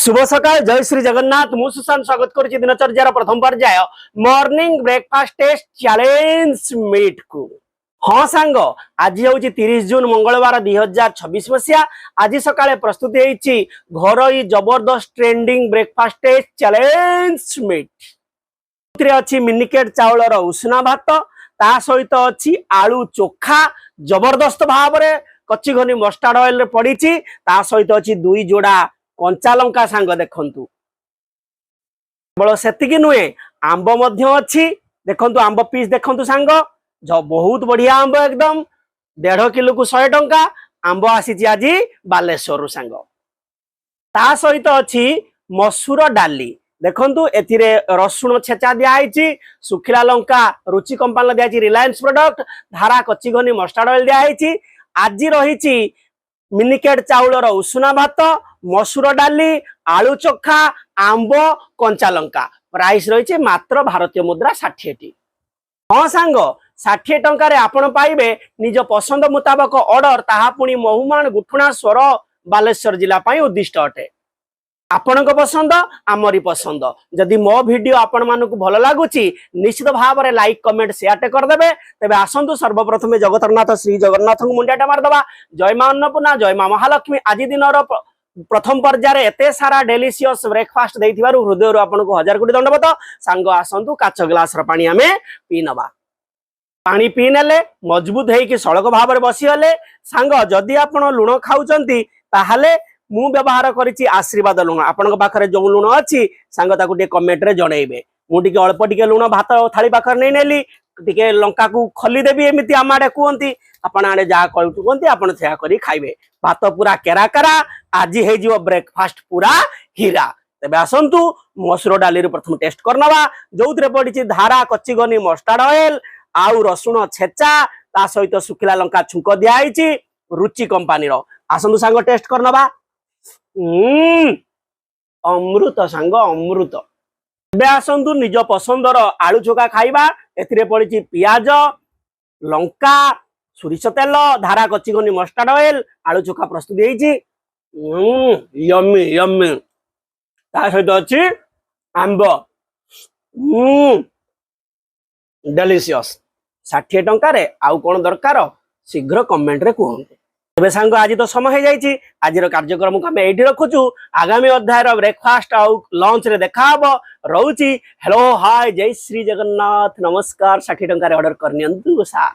शुभ सकाळ जय श्री जगन्नाथ मु सुशांत स्वागत करुच्ची दिनचर्यार प्रथम पर्याय morning breakfast taste challenge meet को। हाँ सांग आज हूँ 30 जून मंगलवार 2026 मसीहा। आज सकाळे प्रस्तुति होती घरोई जबरदस्त trending breakfast taste challenge meet अच्छी मिनिकेट चाउलर उषुना भात ता सहित अच्छी आलू चोखा जबरदस्त भाव में कच्ची घनी मस्टार्ड ऑयल पड़ी ता सहित अच्छी 2 जोड़ा कंचा लंका सांग देखंतु केवल सेतिकी नुहे आंब मध्य अच्छी देखंतु आंब पीस देखंतु सांग जो बहुत बढ़िया आंब एकदम 1.5 किलो को 100 टंका आंब आसी आज बालेश्वर सांग ता सहित अच्छी मसूर डाली देखंतु एथिरे रसुण छेचा दिया सुखिला लंका रुचि कंपानी दिया रिलायंस प्रोडक्ट धारा कच्ची घनी मस्टार्ड ऑयल दिया आज रही मिनिकेट चाउलर उषुना भात मसूर डाली आलू चोखा आंब कंचा लंका प्राइस रही मात्र भारतीय मुद्रा 60 हाँ सांग 60 टंकार आपण पाइबे निज पसंद मुताबक ऑर्डर ताहा पुणी महुमान गुठुणा स्वर बालेश्वर जिला उद्दिष्ट अटे आपण पसंद आमरी पसंद जदि मो वीडियो आपण मानक भल लगुच निश्चित भाव में लाइक कमेंट शेयर करदे तेरे आसतु सर्वप्रथम जगतरनाथ श्री जगन्नाथ को मुंडियाटा मारदबा जय मां अन्नपूर्णा जय मां महालक्ष्मी आज दिन प्रथम पर्याय एते सारा डेलीशियस ब्रेकफास्ट देइथिबारु हृदय आपको 1000 कोटी दंडवत सांग आसतु काच ग्लास पानी आमे पी नबा पानी पी नेले मजबूत होइकि सड़क भाव में बसीगले सांग जदि आपण लुण खाउचंती ताहाले मु व्यवहार करिछि आशीर्वाद लुण आपण पाखरे जो लुण अच्छी सांग ताकू टे कमेंट रे जणैबे मु टिके अल्प टिके लुण भात थाली पाखर नै नेली टिके लंका को खली देबी एमिति आम आडे कहती आपण आडे जा कहती आपण सेया करी खाइबे भात पूरा केरा करा आज हे जिवो ब्रेकफास्ट पूरा हीरा तेबे आसंतु मसूर डाली रे प्रथम टेस्ट करनवा जोउतरे पडिछि धारा कच्ची गनी मस्टार्ड ऑयल आउ रसुण छेचा ता सहित सुखिला लंका छुंक दिया आइछि रुचि कंपनी रो आसंतु सांग टेस्ट करनवा अमृत सांग अमृत एबे आसंतु निज पसंदर आलू चोखा खाइबा एथिरे पडिछि पियाज लंका सुरिश तेल धारा कच्ची घनी मस्टार्ड ऑयल आलू चोखा प्रस्तुत होइछि यम्मी यम्मी ता सहित अछि आंब डेलीशियस 60 टंकार आउ कोन दरकार शीघ्र कमेंट रे कहंतु तेबे सांग आज तो समय हो जाइए आज कार्यक्रम को आम ये रखुचु आगामी अध्याय ब्रेकफास्ट आउ लंच रे देखा रोची हेलो हाय जय श्री जगन्नाथ नमस्कार 60 टंकार ऑर्डर करनियंतु सा।